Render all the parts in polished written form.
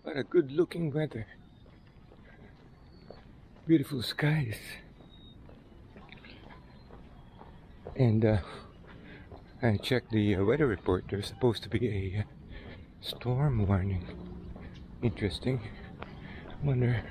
What a good looking weather. Beautiful skies. And I checked the weather report. There's supposed to be a storm warning. Interesting. Wonder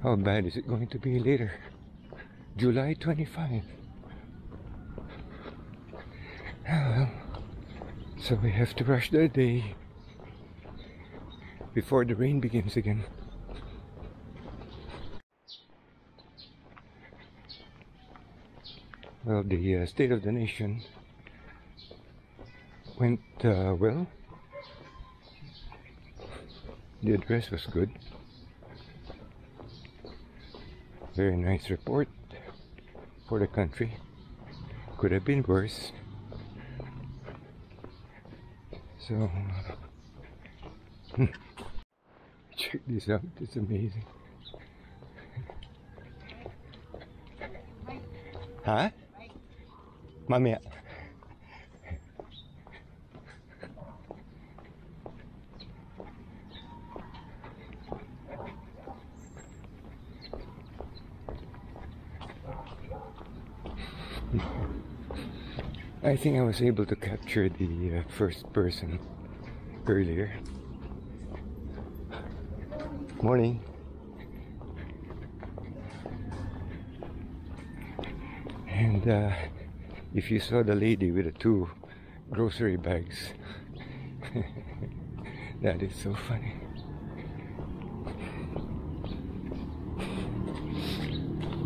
how bad is it going to be later. July 25. Well, so we have to rush the day before the rain begins again. Well, the State of the Nation went well. The address was good. Very nice report for the country. Could have been worse. So, check this out. It's amazing. Huh? Mamaya. I think I was able to capture the first person earlier. Morning. And if you saw the lady with the 2 grocery bags, that is so funny.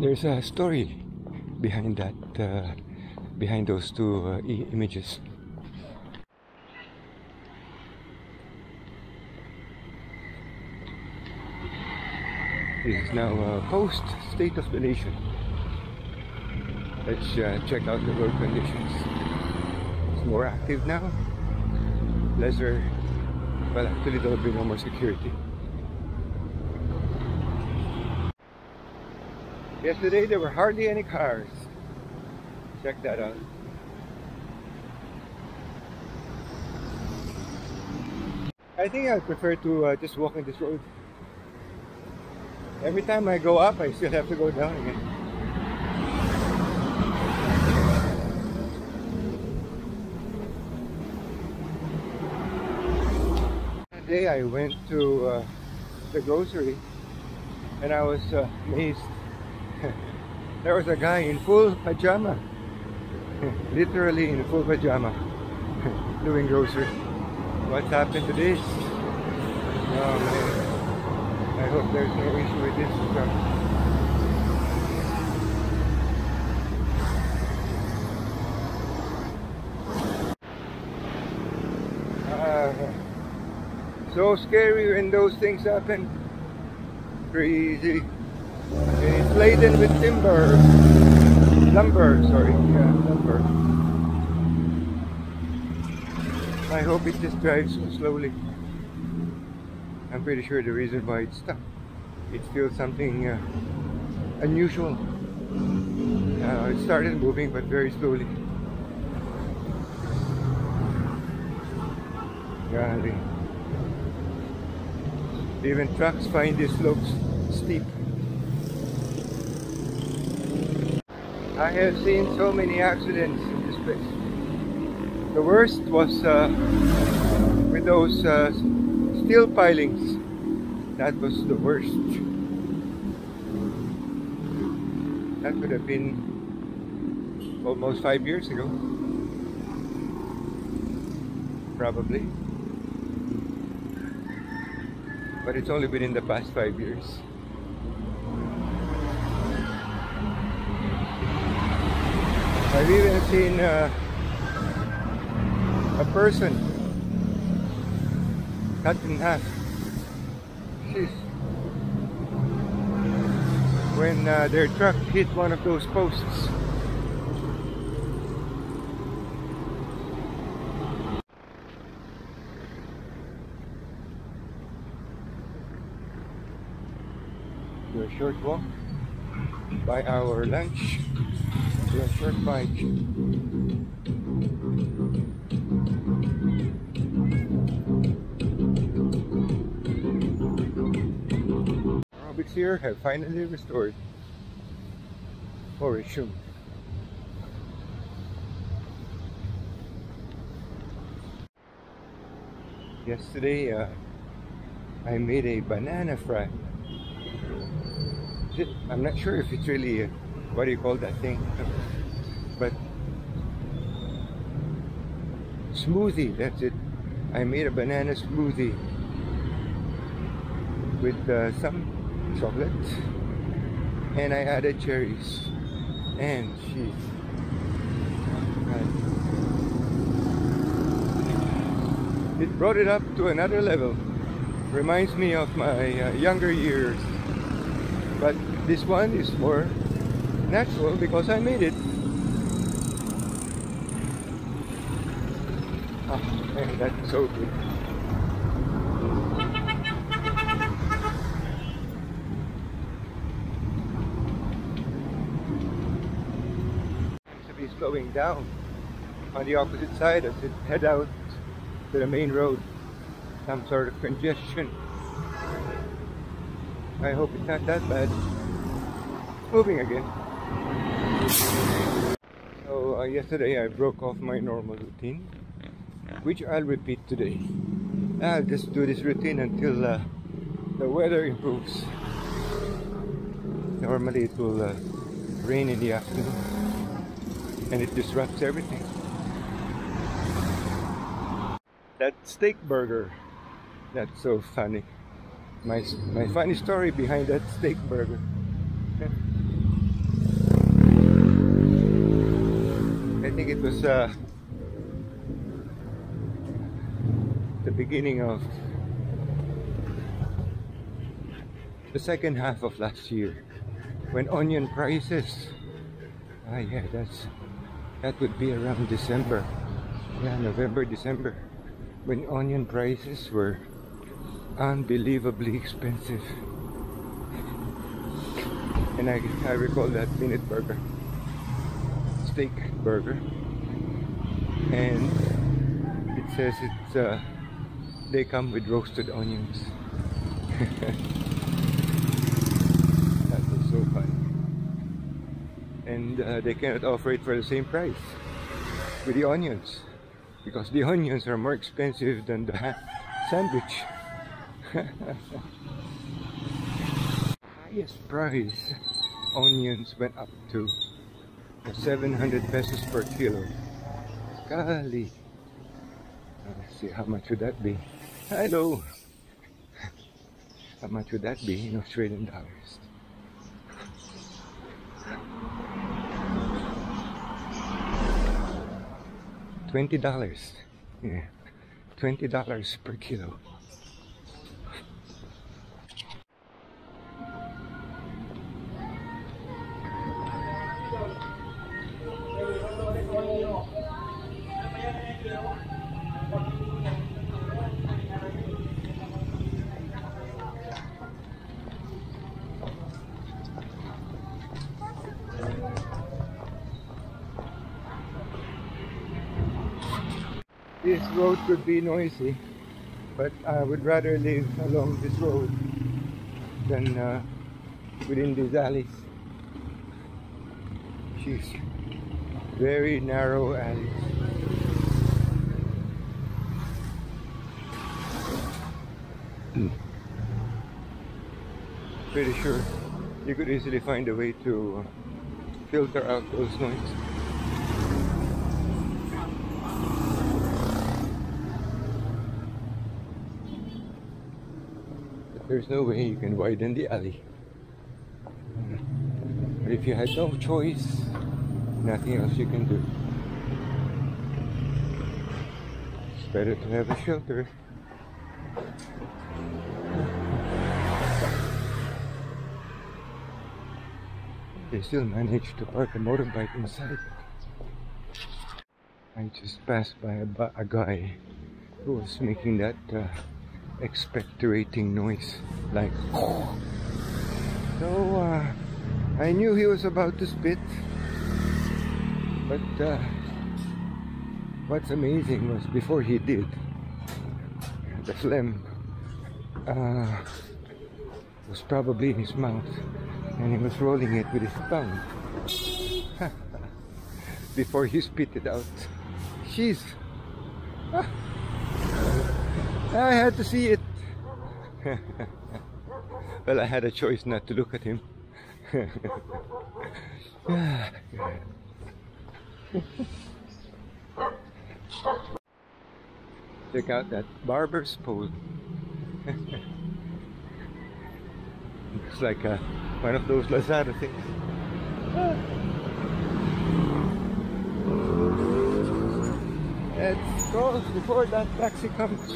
There's a story behind that, behind those 2 images. This is now post State of the Nation. Let's check out the road conditions. It's more active now. Lesser, well, actually there will be no more security. Yesterday there were hardly any cars. Check that out. I think I prefer to just walk in this road. Every time I go up, I still have to go down again. Today I went to the grocery and I was amazed. There was a guy in full pajama, literally in full pajama, doing grocery. What's happened to this? Oh man, I hope there's no issue with this stuff. So scary when those things happen. Crazy. And it's laden with lumber, sorry, yeah, lumber. I hope it just drives slowly. I'm pretty sure the reason why it's stuck, it feels something unusual. It started moving, but very slowly. Golly. Even trucks find these slopes steep. I have seen so many accidents in this place. The worst was with those steel pilings. That was the worst. That could have been almost 5 years ago. Probably. But it's only been in the past 5 years. I've even seen a person cut in half. Jeez. When their truck hit one of those posts. Do a short walk, buy our lunch, do a short bike. here have finally restored or resumed. Yesterday I made a banana fry. I'm not sure if it's really what do you call that thing, but smoothie, that's it. I made a banana smoothie with some chocolate, and I added cherries and cheese. It brought it up to another level. Reminds me of my younger years, but this one is more natural because I made it. Oh man, that's so good. Seems to be slowing down on the opposite side as it head out to the main road. Some sort of congestion. I hope it's not that bad. Moving again. So yesterday I broke off my normal routine, which I'll repeat today. I'll just do this routine until the weather improves. Normally it will rain in the afternoon and it disrupts everything. That steak burger, that's so funny. My funny story behind that steak burger. I think it was the beginning of the second half of last year when onion prices, yeah, that would be around December, yeah, November, December, when onion prices were unbelievably expensive. And I recall that minute burger, steak burger, and it says it's they come with roasted onions. That was so funny. And they cannot offer it for the same price with the onions, because the onions are more expensive than the sandwich. Highest price onions went up to 700 pesos per kilo. Golly. Let's see, how much would that be? Hello. How much would that be in Australian dollars? $20. Yeah, $20 per kilo. This road could be noisy, but I would rather live along this road than within these alleys. She's very narrow alleys. Pretty sure you could easily find a way to filter out those noises. There's no way you can widen the alley. But if you had no choice, nothing else you can do. It's better to have a shelter. They still managed to park a motorbike inside. I just passed by a guy who was making that expectorating noise, like so I knew he was about to spit, but what's amazing was before he did, the phlegm was probably in his mouth, and he was rolling it with his tongue before he spit it out. Jeez. I had to see it. Well, I had a choice not to look at him. Check out that barber's pole. Looks like one of those Lazada things. Let's go before that taxi comes.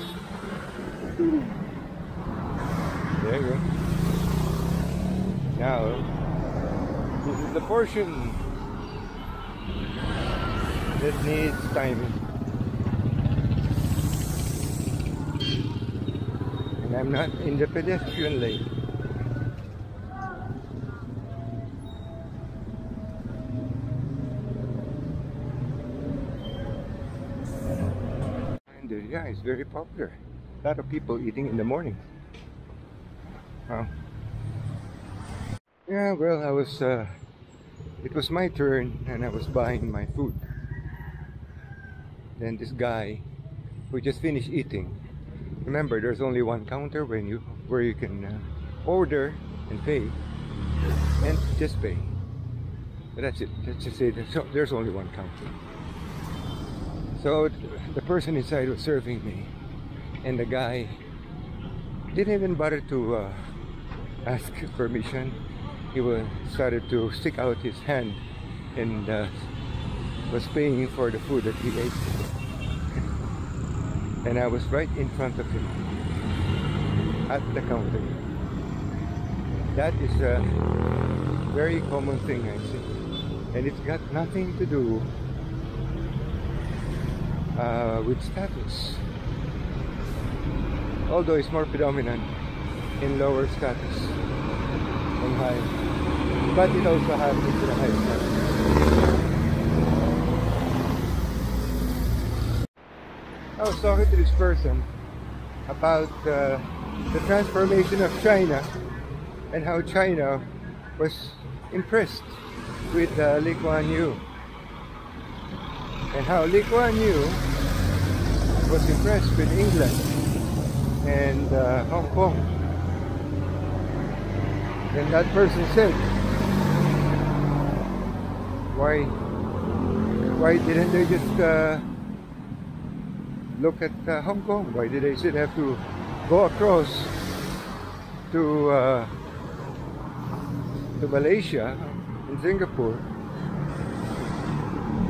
There you go. Now, this is the portion that needs timing. And I'm not in the pedestrian lane. And yeah, it's very popular. A lot of people eating in the morning. Yeah, well, it was my turn and I was buying my food. Then this guy who just finished eating. Remember, there's only one counter where you can order and pay, and just pay. But that's it. Let's just say there's only one counter. So the person inside was serving me, and the guy didn't even bother to ask permission. He started to stick out his hand and was paying for the food that he ate. And I was right in front of him at the counter. That is a very common thing, I see. And it's got nothing to do with status. Although it's more predominant in lower status than high. But it also happens to the high status. I was talking to this person about the transformation of China and how China was impressed with Lee Kuan Yew, and how Lee Kuan Yew was impressed with England and Hong Kong. And that person said, why didn't they just look at Hong Kong? Why did they still have to go across to Malaysia and Singapore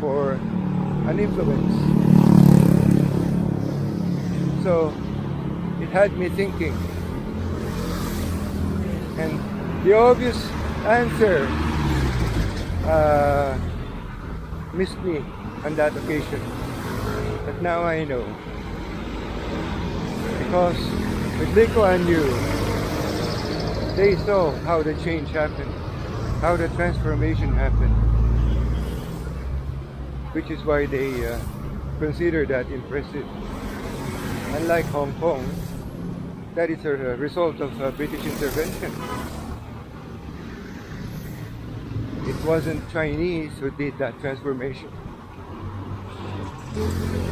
for an influence? So it had me thinking, and the obvious answer missed me on that occasion. But now I know. Because with Lee Kuan Yew, they saw how the change happened, how the transformation happened, which is why they consider that impressive. Unlike Hong Kong, that is a result of British intervention. It wasn't Chinese who did that transformation.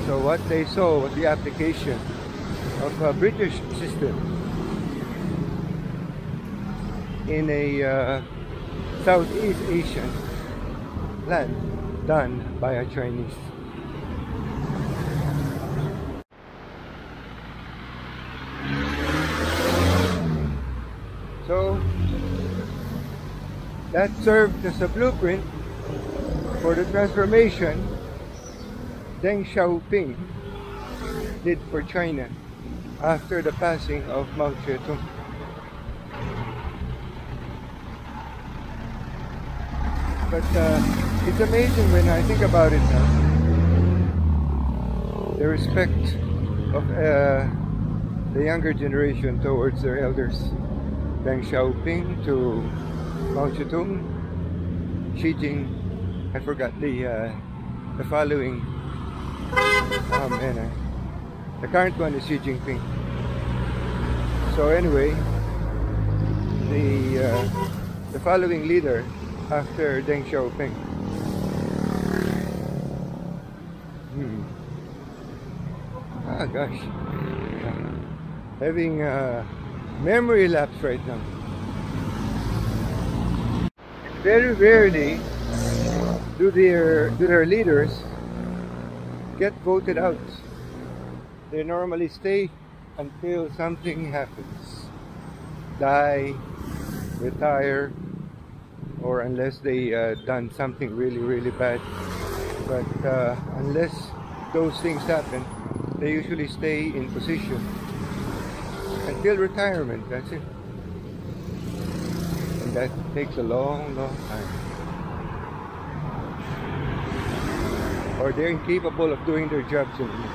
So what they saw was the application of a British system in a Southeast Asian land done by a Chinese. So that served as a blueprint for the transformation Deng Xiaoping did for China after the passing of Mao Zedong. But it's amazing when I think about it now, the respect of the younger generation towards their elders. Deng Xiaoping to Mao Zedong, Xi Jinping, I forgot the following. Oh man, the current one is Xi Jinping. So anyway, the following leader after Deng Xiaoping. Ah, gosh, having a memory lapse right now. Very rarely do their leaders get voted out. They normally stay until something happens, die, retire, or unless they done something really bad. But unless those things happen, they usually stay in position until retirement. That's it. And that takes a long time. Or they're incapable of doing their jobs anymore.